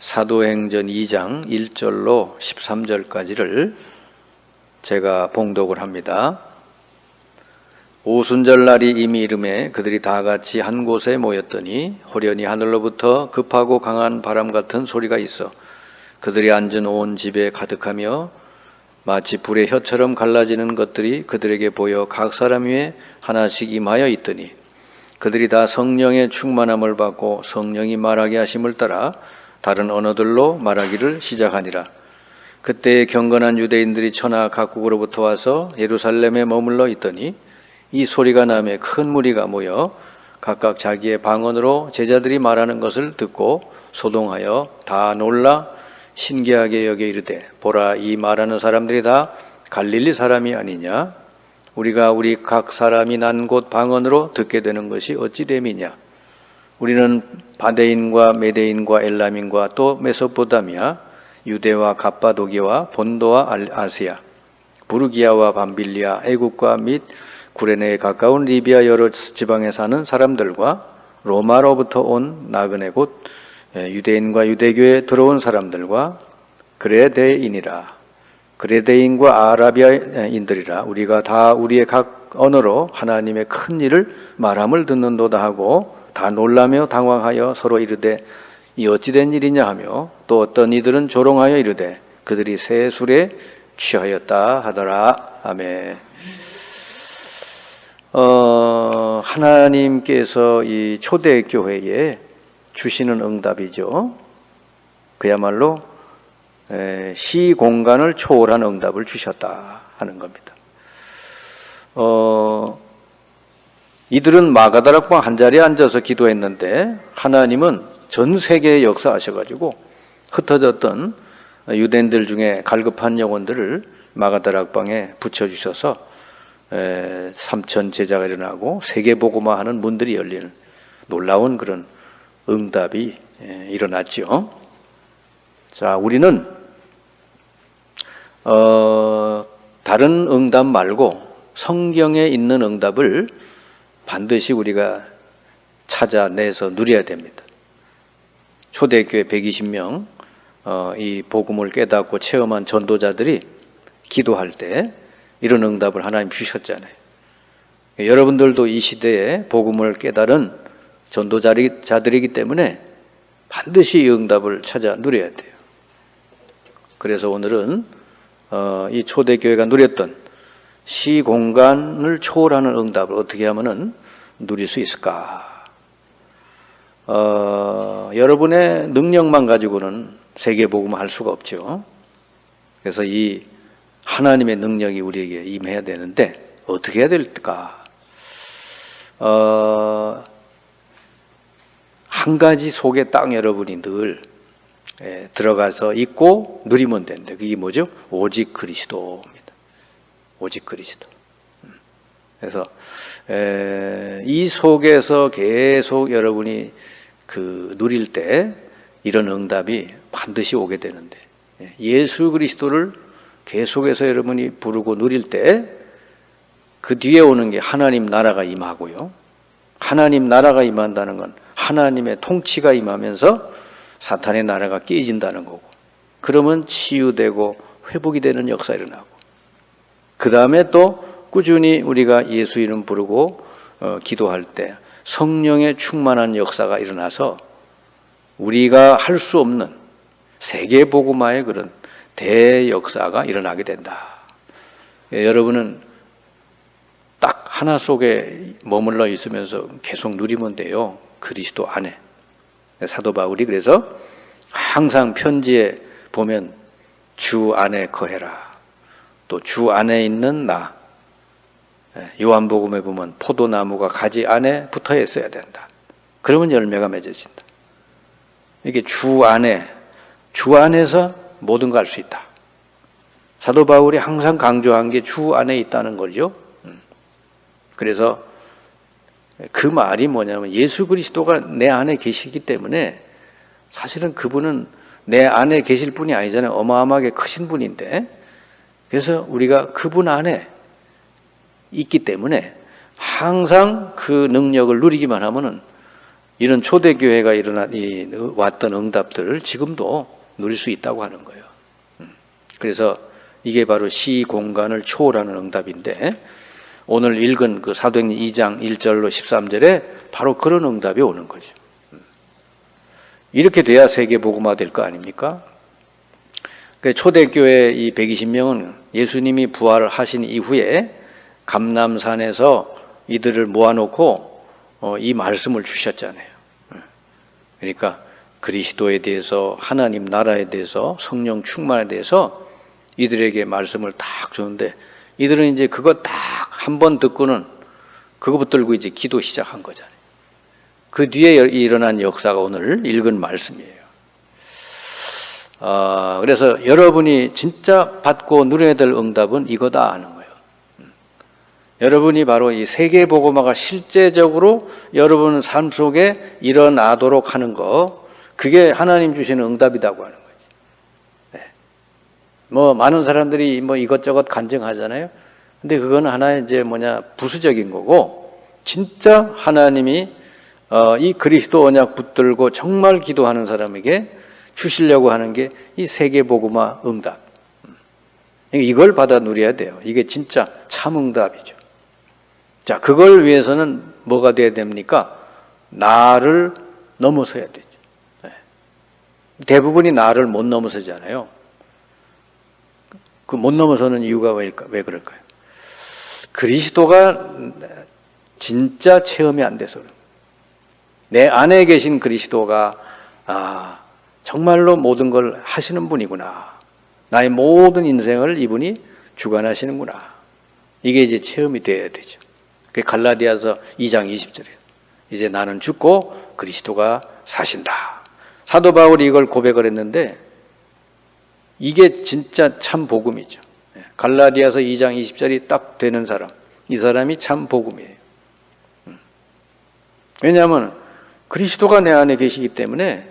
사도행전 2장 1절로 13절까지를 제가 봉독을 합니다. 오순절 날이 이미 이름에 그들이 다 같이 한 곳에 모였더니 호련히 하늘로부터 급하고 강한 바람 같은 소리가 있어 그들이 앉은 온 집에 가득하며 마치 불의 혀처럼 갈라지는 것들이 그들에게 보여 각 사람 위에 하나씩 임하여 있더니 그들이 다 성령의 충만함을 받고 성령이 말하게 하심을 따라 다른 언어들로 말하기를 시작하니라. 그때 경건한 유대인들이 천하 각국으로부터 와서 예루살렘에 머물러 있더니 이 소리가 나매 큰 무리가 모여 각각 자기의 방언으로 제자들이 말하는 것을 듣고 소동하여 다 놀라 신기하게 여겨 이르되 보라, 이 말하는 사람들이 다 갈릴리 사람이 아니냐? 우리가 우리 각 사람이 난 곳 방언으로 듣게 되는 것이 어찌 됨이냐? 우리는 바데인과 메데인과 엘람인과 또 메소포타미아, 유대와 갑바도기와 본도와 아시아, 부르기아와 밤빌리아, 애국과 및 구레네에 가까운 리비아 여러 지방에 사는 사람들과 로마로부터 온 나그네 곧 유대인과 유대교에 들어온 사람들과 그레데인이라. 그레데인과 아라비아인들이라. 우리가 다 우리의 각 언어로 하나님의 큰 일을 말함을 듣는도다 하고 다 놀라며 당황하여 서로 이르되 이 어찌된 일이냐 하며 또 어떤 이들은 조롱하여 이르되 그들이 새 술에 취하였다 하더라. 아멘. 하나님께서 이 초대교회에 주시는 응답이죠. 그야말로 시공간을 초월한 응답을 주셨다 하는 겁니다. 이들은 마가다락방 한자리에 앉아서 기도했는데 하나님은 전 세계에 역사하셔가지고 흩어졌던 유대인들 중에 갈급한 영혼들을 마가다락방에 붙여주셔서 3천 제자가 일어나고 세계복음화하는 문들이 열리는 놀라운 그런 응답이 일어났죠. 자, 우리는 다른 응답 말고 성경에 있는 응답을 반드시 우리가 찾아내서 누려야 됩니다. 초대교회 120명 이 복음을 깨닫고 체험한 전도자들이 기도할 때 이런 응답을 하나님 주셨잖아요. 여러분들도 이 시대에 복음을 깨달은 전도자들이기 때문에 반드시 이 응답을 찾아 누려야 돼요. 그래서 오늘은 이 초대교회가 누렸던 시공간을 초월하는 응답을 어떻게 하면은 누릴 수 있을까? 여러분의 능력만 가지고는 세계복음을 할 수가 없죠. 그래서 이 하나님의 능력이 우리에게 임해야 되는데 어떻게 해야 될까? 한 가지 속에 딱 여러분이 늘 들어가서 있고 누리면 되는데 그게 뭐죠? 오직 그리스도입니다. 오직 그리스도. 그래서 이 속에서 계속 여러분이 누릴 때 이런 응답이 반드시 오게 되는데 예수 그리스도를 계속해서 여러분이 부르고 누릴 때 그 뒤에 오는 게 하나님 나라가 임하고요. 하나님 나라가 임한다는 건 하나님의 통치가 임하면서 사탄의 나라가 깨진다는 거고, 그러면 치유되고 회복이 되는 역사가 일어나고, 그 다음에 또 꾸준히 우리가 예수 이름 부르고 기도할 때 성령의 충만한 역사가 일어나서 우리가 할 수 없는 세계복음화의 그런 대역사가 일어나게 된다. 여러분은 딱 하나 속에 머물러 있으면서 계속 누리면 돼요. 그리스도 안에. 사도 바울이 그래서 항상 편지에 보면 주 안에 거해라. 또 주 안에 있는 나. 요한복음에 보면 포도나무가 가지 안에 붙어 있어야 된다. 그러면 열매가 맺어진다. 이게 주 안에서 모든 걸 할 수 있다. 사도 바울이 항상 강조한 게 주 안에 있다는 거죠. 그래서 그 말이 뭐냐면 예수 그리스도가 내 안에 계시기 때문에 사실은 그분은 내 안에 계실 분이 아니잖아요. 어마어마하게 크신 분인데, 그래서 우리가 그분 안에 있기 때문에 항상 그 능력을 누리기만 하면은 이런 초대교회가 왔던 응답들을 지금도 누릴 수 있다고 하는 거예요. 그래서 이게 바로 시공간을 초월하는 응답인데, 오늘 읽은 그 사도행전 2장 1절로 13절에 바로 그런 응답이 오는 거죠. 이렇게 돼야 세계 복음화 될 거 아닙니까? 초대교회 이 120명은 예수님이 부활하신 이후에 감람산에서 이들을 모아놓고 이 말씀을 주셨잖아요. 그러니까 그리스도에 대해서, 하나님 나라에 대해서, 성령 충만에 대해서 이들에게 말씀을 딱 주는데, 이들은 이제 그거 딱 한 번 듣고는 그거 붙들고 이제 기도 시작한 거잖아요. 그 뒤에 일어난 역사가 오늘 읽은 말씀이에요. 그래서 여러분이 진짜 받고 누려야 될 응답은 이거다 하는 거예요. 여러분이 바로 이 세계 복음화가 실제적으로 여러분 삶 속에 일어나도록 하는 거, 그게 하나님 주시는 응답이라고 하는 거죠. 네. 많은 사람들이 이것저것 간증하잖아요. 근데 그건 하나의 이제 부수적인 거고, 진짜 하나님이 이 그리스도 언약 붙들고 정말 기도하는 사람에게 주시려고 하는 게 이 세계 복음화 응답. 이걸 받아 누려야 돼요. 이게 진짜 참 응답이죠. 자, 그걸 위해서는 뭐가 돼야 됩니까? 나를 넘어서야 되죠. 네. 대부분이 나를 못 넘어서잖아요. 그 못 넘어서는 이유가 왜 그럴까요? 그리스도가 진짜 체험이 안 돼서 그래요. 내 안에 계신 그리스도가 정말로 모든 걸 하시는 분이구나. 나의 모든 인생을 이분이 주관하시는구나. 이게 이제 체험이 돼야 되죠. 그게 갈라디아서 2장 20절이에요. 이제 나는 죽고 그리스도가 사신다. 사도 바울이 이걸 고백을 했는데, 이게 진짜 참 복음이죠. 갈라디아서 2장 20절이 딱 되는 사람, 이 사람이 참 복음이에요. 왜냐하면 그리스도가 내 안에 계시기 때문에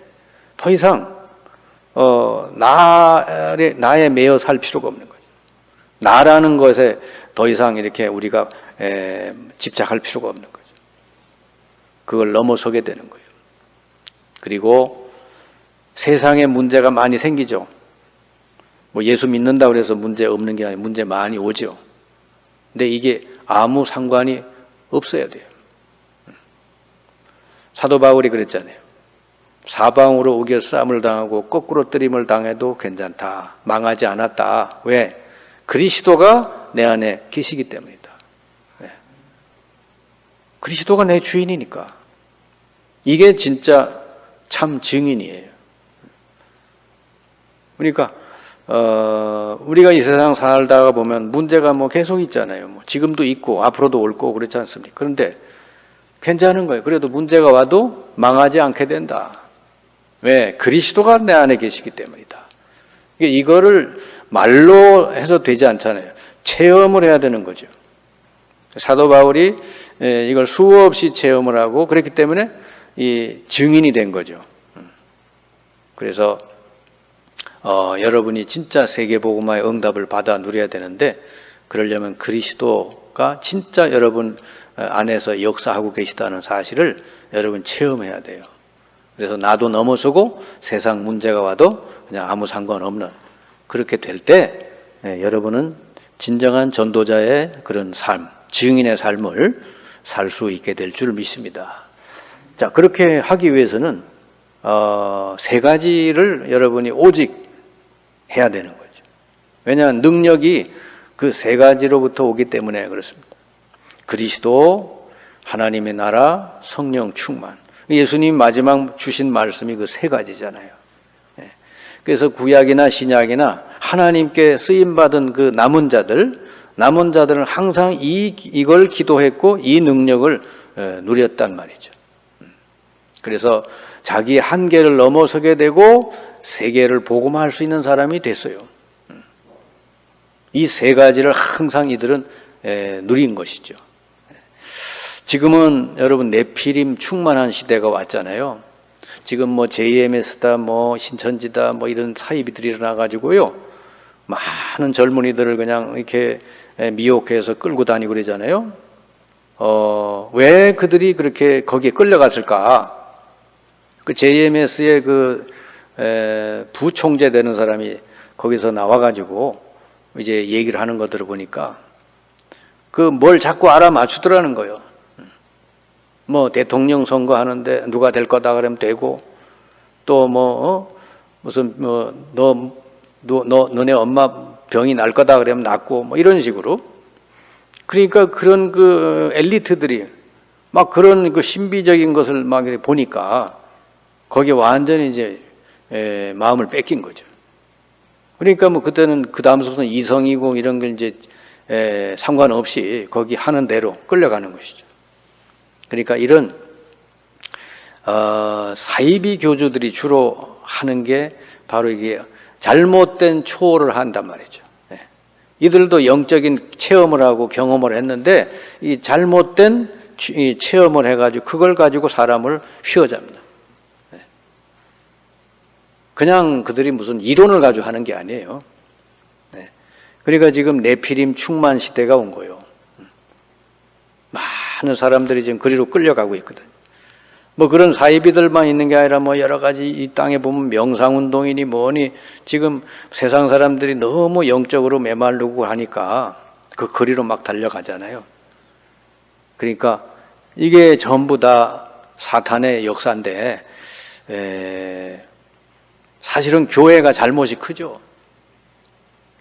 더 이상 나에 매여 살 필요가 없는 거죠. 나라는 것에 더 이상 이렇게 우리가 집착할 필요가 없는 거죠. 그걸 넘어서게 되는 거예요. 그리고 세상에 문제가 많이 생기죠. 예수 믿는다고 해서 문제 없는 게 아니라 문제 많이 오죠. 근데 이게 아무 상관이 없어야 돼요. 사도 바울이 그랬잖아요. 사방으로 우겨 싸움을 당하고 거꾸로 뜨림을 당해도 괜찮다. 망하지 않았다. 왜? 그리스도가 내 안에 계시기 때문이다. 네. 그리스도가 내 주인이니까. 이게 진짜 참 증인이에요. 그러니까 우리가 이 세상 살다가 보면 문제가 계속 있잖아요. 지금도 있고 앞으로도 올 거고 그렇지 않습니까? 그런데 괜찮은 거예요. 그래도 문제가 와도 망하지 않게 된다. 왜? 그리스도가 내 안에 계시기 때문이다. 이거를 말로 해서 되지 않잖아요. 체험을 해야 되는 거죠. 사도 바울이 이걸 수없이 체험을 하고 그랬기 때문에 이 증인이 된 거죠. 그래서 여러분이 진짜 세계복음화의 응답을 받아 누려야 되는데, 그러려면 그리스도가 진짜 여러분 안에서 역사하고 계시다는 사실을 여러분 체험해야 돼요. 그래서 나도 넘어서고 세상 문제가 와도 그냥 아무 상관없는, 그렇게 될 때 여러분은 진정한 전도자의 그런 삶, 증인의 삶을 살 수 있게 될 줄 믿습니다. 자, 그렇게 하기 위해서는 세 가지를 여러분이 오직 해야 되는 거죠. 왜냐하면 능력이 그 세 가지로부터 오기 때문에 그렇습니다. 그리스도, 하나님의 나라, 성령 충만. 예수님 마지막 주신 말씀이 그 세 가지잖아요. 그래서 구약이나 신약이나 하나님께 쓰임받은 그 남은 자들은 항상 이걸 기도했고 이 능력을 누렸단 말이죠. 그래서 자기 한계를 넘어서게 되고 세계를 복음화할 수 있는 사람이 됐어요. 이 세 가지를 항상 이들은 누린 것이죠. 지금은 여러분 네피림 충만한 시대가 왔잖아요. 지금 JMS다, 신천지다, 이런 사이비들이 일어나가지고요. 많은 젊은이들을 그냥 이렇게 미혹해서 끌고 다니고 그러잖아요. 왜 그들이 그렇게 거기에 끌려갔을까? 그 JMS의 부총재 되는 사람이 거기서 나와가지고 이제 얘기를 하는 거 들어보니까 뭘 자꾸 알아맞추더라는 거예요. 뭐 대통령 선거 하는데 누가 될 거다 그러면 되고, 또 무슨 너네 엄마 병이 날 거다 그러면 낫고, 뭐 이런 식으로. 그러니까 그런 엘리트들이 막 그런 신비적인 것을 막 보니까 거기에 완전히 이제 마음을 뺏긴 거죠. 그러니까 뭐 그때는 그 다음부터는 이성이고 이런 걸 이제 상관없이 거기 하는 대로 끌려가는 것이죠. 그러니까 이런 사이비 교주들이 주로 하는 게 바로 이게 잘못된 초월을 한단 말이죠. 이들도 영적인 체험을 하고 경험을 했는데 이 잘못된 체험을 해가지고 그걸 가지고 사람을 휘어잡니다. 그냥 그들이 무슨 이론을 가지고 하는 게 아니에요. 그러니까 지금 네피림 충만 시대가 온 거예요. 많은 사람들이 지금 그리로 끌려가고 있거든. 뭐 그런 사이비들만 있는 게 아니라 뭐 여러 가지 이 땅에 보면 명상운동이니 뭐니 지금 세상 사람들이 너무 영적으로 메마르고 하니까 그 거리로 막 달려가잖아요. 그러니까 이게 전부 다 사탄의 역사인데 사실은 교회가 잘못이 크죠.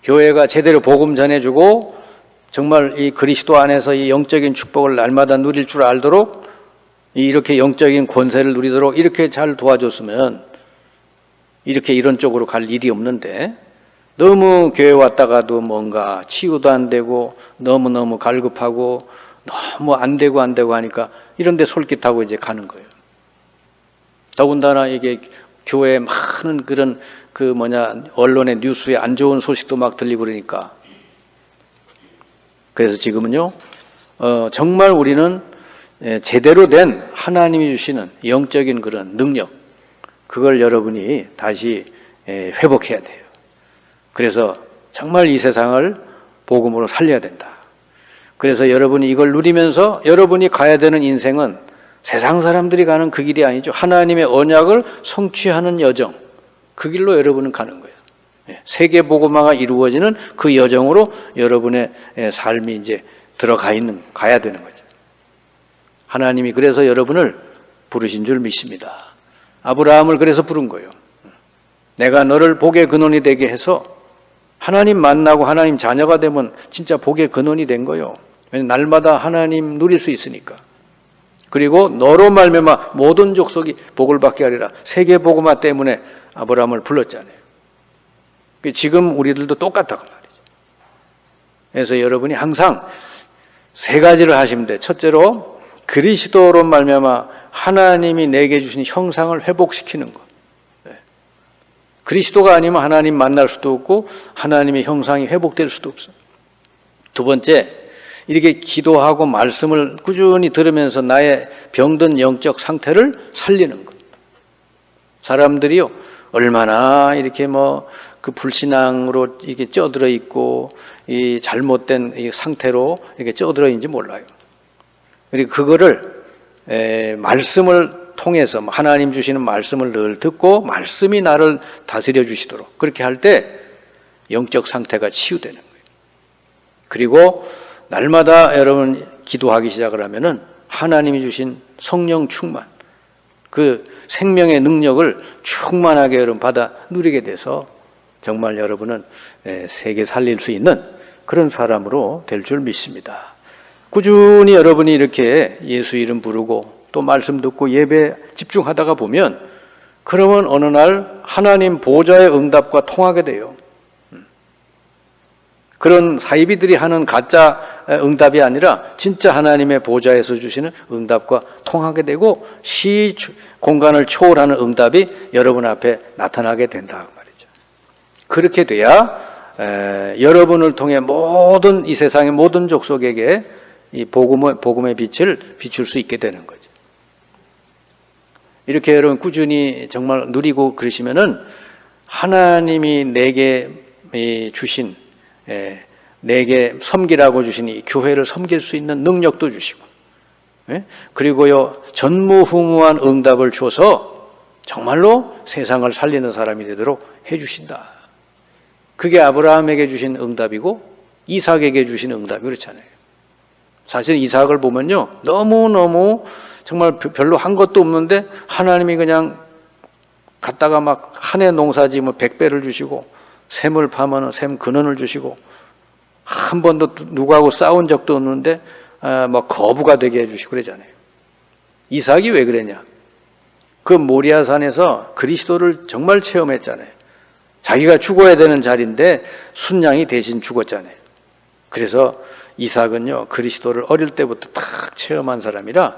교회가 제대로 복음 전해주고 정말 이 그리스도 안에서 이 영적인 축복을 날마다 누릴 줄 알도록 이렇게 영적인 권세를 누리도록 이렇게 잘 도와줬으면 이렇게 이런 쪽으로 갈 일이 없는데, 너무 교회 왔다가도 뭔가 치유도 안 되고 너무너무 갈급하고 너무 안 되고 하니까 이런 데 솔깃하고 이제 가는 거예요. 더군다나 이게 교회에 많은 그런 언론의 뉴스에 안 좋은 소식도 막 들리고 그러니까. 그래서 지금은요, 정말 우리는 제대로 된 하나님이 주시는 영적인 그런 능력, 그걸 여러분이 다시 회복해야 돼요. 그래서 정말 이 세상을 복음으로 살려야 된다. 그래서 여러분이 이걸 누리면서 여러분이 가야 되는 인생은 세상 사람들이 가는 그 길이 아니죠. 하나님의 언약을 성취하는 여정, 그 길로 여러분은 가는 거예요. 세계 복음화가 이루어지는 그 여정으로 여러분의 삶이 이제 가야 되는 거죠. 하나님이 그래서 여러분을 부르신 줄 믿습니다. 아브라함을 그래서 부른 거예요. 내가 너를 복의 근원이 되게 해서 하나님 만나고 하나님 자녀가 되면 진짜 복의 근원이 된 거예요. 날마다 하나님 누릴 수 있으니까. 그리고 너로 말미암아 모든 족속이 복을 받게 하리라. 세계 복음화 때문에 아브라함을 불렀잖아요. 지금 우리들도 똑같다고 말이죠. 그래서 여러분이 항상 세 가지를 하시면 돼요. 첫째로 그리스도로 말미암아 하나님이 내게 주신 형상을 회복시키는 것. 그리스도가 아니면 하나님 만날 수도 없고 하나님의 형상이 회복될 수도 없어요. 두 번째, 이렇게 기도하고 말씀을 꾸준히 들으면서 나의 병든 영적 상태를 살리는 것. 사람들이요, 얼마나 이렇게 그 불신앙으로 이게 쪄들어 있고 이 잘못된 이 상태로 이렇게 쪄들어 있는지 몰라요. 그리고 그거를 말씀을 통해서 하나님 주시는 말씀을 늘 듣고 말씀이 나를 다스려 주시도록 그렇게 할 때 영적 상태가 치유되는 거예요. 그리고 날마다 여러분 기도하기 시작을 하면은 하나님이 주신 성령 충만, 그 생명의 능력을 충만하게 여러분 받아 누리게 돼서 정말 여러분은 세계 살릴 수 있는 그런 사람으로 될 줄 믿습니다. 꾸준히 여러분이 이렇게 예수 이름 부르고 또 말씀 듣고 예배 집중하다가 보면 그러면 어느 날 하나님 보좌의 응답과 통하게 돼요. 그런 사이비들이 하는 가짜 응답이 아니라 진짜 하나님의 보좌에서 주시는 응답과 통하게 되고 시 공간을 초월하는 응답이 여러분 앞에 나타나게 된다 말이죠. 그렇게 돼야 여러분을 통해 모든 이 세상의 모든 족속에게 이 복음의 빛을 비출 수 있게 되는 거죠. 이렇게 여러분 꾸준히 정말 누리고 그러시면은 하나님이 내게 주신 내게 섬기라고 주신 이 교회를 섬길 수 있는 능력도 주시고, 그리고요 전무후무한 응답을 줘서 정말로 세상을 살리는 사람이 되도록 해주신다. 그게 아브라함에게 주신 응답이고 이삭에게 주신 응답이 그렇잖아요. 사실 이삭을 보면요, 너무너무 정말 별로 한 것도 없는데 하나님이 그냥 갖다가 막 한 해 농사 지으면 100배를 주시고 샘을 파면 샘 근원을 주시고 한 번도 누구하고 싸운 적도 없는데 뭐 거부가 되게 해주시고 그러잖아요. 이삭이 왜 그랬냐? 그 모리아산에서 그리스도를 정말 체험했잖아요. 자기가 죽어야 되는 자리인데 순양이 대신 죽었잖아요. 그래서 이삭은요, 그리스도를 어릴 때부터 탁 체험한 사람이라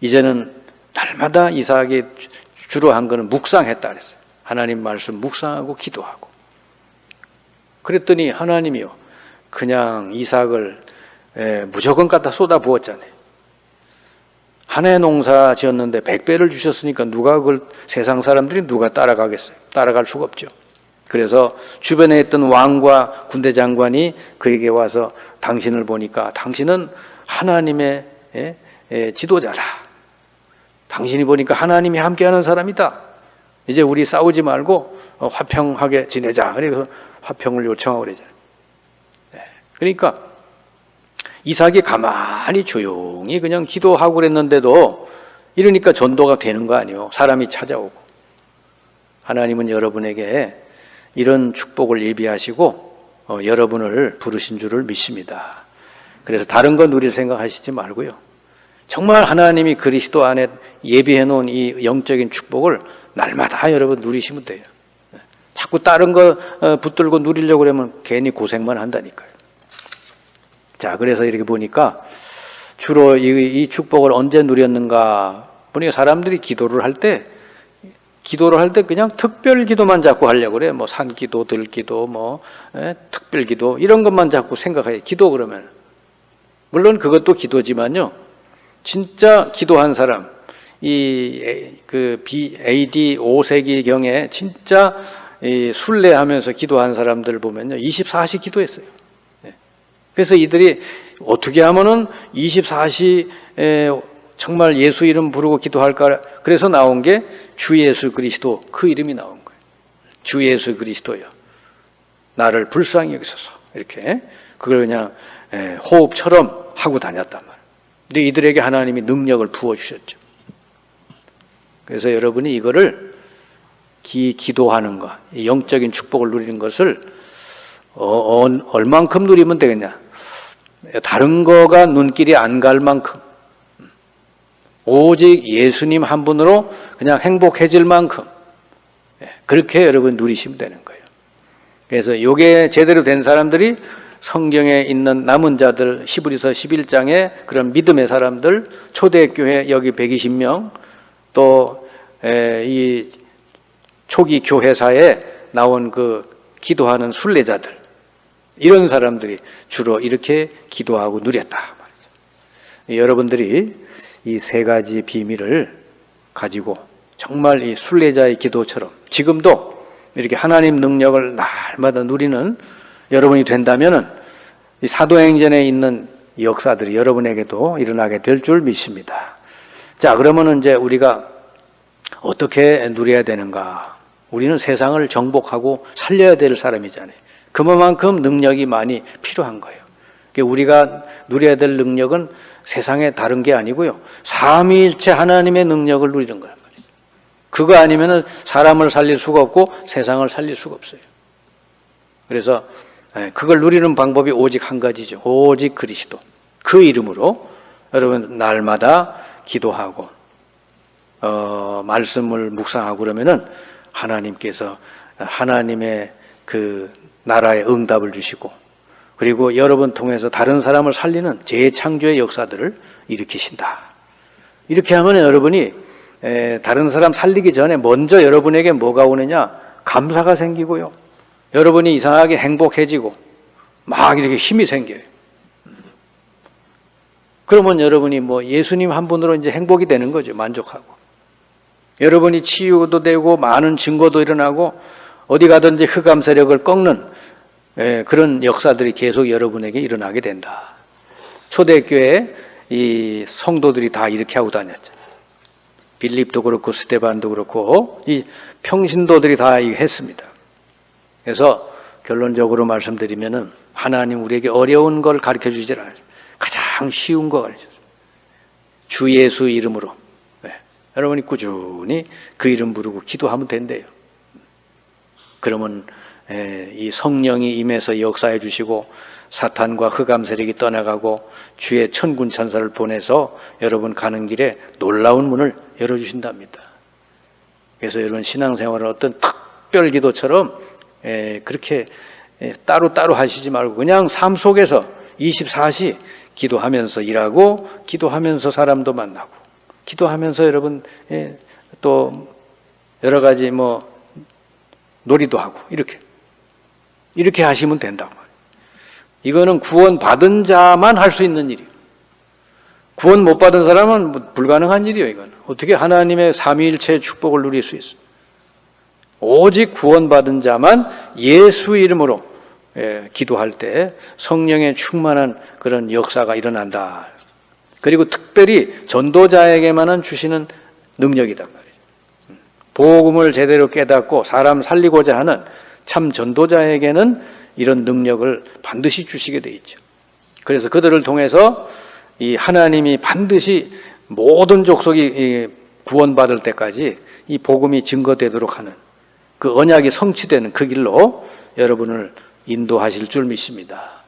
이제는 날마다 이삭이 주로 한 거는 묵상했다 그랬어요. 하나님 말씀 묵상하고 기도하고. 그랬더니 하나님이요, 그냥 이삭을 무조건 갖다 쏟아 부었잖아요. 한 해 농사 지었는데 100배를 주셨으니까 누가 그걸, 세상 사람들이 누가 따라가겠어요? 따라갈 수가 없죠. 그래서 주변에 있던 왕과 군대 장관이 그에게 와서 당신을 보니까 당신은 하나님의 지도자다. 당신이 보니까 하나님이 함께하는 사람이다. 이제 우리 싸우지 말고 화평하게 지내자. 그래서 화평을 요청하고 그러잖아요. 그러니까 이삭이 가만히 조용히 그냥 기도하고 그랬는데도 이러니까 전도가 되는 거 아니에요. 사람이 찾아오고. 하나님은 여러분에게 이런 축복을 예비하시고 여러분을 부르신 줄을 믿습니다. 그래서 다른 거 누릴 생각하시지 말고요. 정말 하나님이 그리스도 안에 예비해 놓은 이 영적인 축복을 날마다 여러분 누리시면 돼요. 자꾸 다른 거 붙들고 누리려고 그러면 괜히 고생만 한다니까요. 자, 그래서 이렇게 보니까 주로 이 축복을 언제 누렸는가 보니까 사람들이 기도를 할 때 그냥 특별 기도만 자꾸 하려고 그래요. 뭐 산기도, 들기도, 특별 기도 이런 것만 자꾸 생각해요. 기도 그러면. 물론 그것도 기도지만요. 진짜 기도한 사람, AD 5세기경에 진짜 순례하면서 기도한 사람들 보면요. 24시 기도했어요. 그래서 이들이 어떻게 하면은 24시 정말 예수 이름 부르고 기도할까? 그래서 나온 게 주 예수 그리스도, 그 이름이 나온 거예요. 주 예수 그리스도요. 나를 불쌍히 여기소서. 이렇게 그걸 그냥 호흡처럼 하고 다녔단 말이에요. 근데 이들에게 하나님이 능력을 부어주셨죠. 그래서 여러분이 이거를 기도하는 것, 영적인 축복을 누리는 것을 얼만큼 누리면 되겠냐? 다른 거가 눈길이 안 갈 만큼, 오직 예수님 한 분으로 그냥 행복해질 만큼 그렇게 여러분 누리시면 되는 거예요. 그래서 이게 제대로 된 사람들이 성경에 있는 남은 자들, 히브리서 11장에 그런 믿음의 사람들, 초대교회 여기 120명, 또 이 초기 교회사에 나온 그 기도하는 순례자들, 이런 사람들이 주로 이렇게 기도하고 누렸다 말이죠. 여러분들이 이 세 가지 비밀을 가지고 정말 이 순례자의 기도처럼 지금도 이렇게 하나님 능력을 날마다 누리는 여러분이 된다면은 이 사도행전에 있는 역사들이 여러분에게도 일어나게 될 줄 믿습니다. 자, 그러면은 이제 우리가 어떻게 누려야 되는가? 우리는 세상을 정복하고 살려야 될 사람이잖아요. 그만큼 능력이 많이 필요한 거예요. 우리가 누려야 될 능력은 세상에 다른 게 아니고요. 삼위일체 하나님의 능력을 누리는 거란 말이죠. 그거 아니면은 사람을 살릴 수가 없고 세상을 살릴 수가 없어요. 그래서 그걸 누리는 방법이 오직 한 가지죠. 오직 그리스도. 그 이름으로 여러분 날마다 기도하고 말씀을 묵상하고 그러면은 하나님께서 하나님의 그 나라의 응답을 주시고 그리고 여러분 통해서 다른 사람을 살리는 재창조의 역사들을 일으키신다. 이렇게 하면 여러분이 다른 사람 살리기 전에 먼저 여러분에게 뭐가 오느냐? 감사가 생기고요. 여러분이 이상하게 행복해지고 막 이렇게 힘이 생겨요. 그러면 여러분이 뭐 예수님 한 분으로 이제 행복이 되는 거죠. 만족하고. 여러분이 치유도 되고 많은 증거도 일어나고 어디 가든지 흑암 세력을 꺾는 그런 역사들이 계속 여러분에게 일어나게 된다. 초대교회 이 성도들이 다 이렇게 하고 다녔죠. 빌립도 그렇고 스데반도 그렇고 이 평신도들이 다 했습니다. 그래서 결론적으로 말씀드리면은 하나님 우리에게 어려운 걸 가르쳐 주질 않아요. 가장 쉬운 거 가르쳐 줘요. 주 예수 이름으로. 네. 여러분이 꾸준히 그 이름 부르고 기도하면 된대요. 그러면 이 성령이 임해서 역사해 주시고 사탄과 흑암 세력이 떠나가고 주의 천군 천사를 보내서 여러분 가는 길에 놀라운 문을 열어주신답니다. 그래서 여러분 신앙생활은 어떤 특별 기도처럼 그렇게 따로 하시지 말고 그냥 삶 속에서 24시 기도하면서 일하고 기도하면서 사람도 만나고 기도하면서 여러분 또 여러 가지 뭐 놀이도 하고 이렇게 하시면 된다고 말이에요. 이거는 구원받은 자만 할 수 있는 일이에요. 구원 못 받은 사람은 불가능한 일이에요. 이건 어떻게 하나님의 삼위일체의 축복을 누릴 수 있어요? 오직 구원받은 자만 예수 이름으로 기도할 때 성령의 충만한 그런 역사가 일어난다. 그리고 특별히 전도자에게만은 주시는 능력이단 말이에요. 복음을 제대로 깨닫고 사람 살리고자 하는 참 전도자에게는 이런 능력을 반드시 주시게 돼 있죠. 그래서 그들을 통해서 이 하나님이 반드시 모든 족속이 구원받을 때까지 이 복음이 증거되도록 하는 그 언약이 성취되는 그 길로 여러분을 인도하실 줄 믿습니다.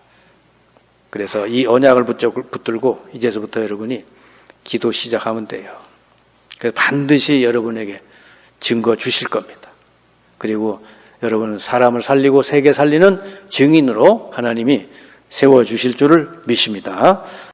그래서 이 언약을 붙들고 이제서부터 여러분이 기도 시작하면 돼요. 그래서 반드시 여러분에게 증거 주실 겁니다. 그리고 여러분은 사람을 살리고 세계 살리는 증인으로 하나님이 세워주실 줄을 믿습니다.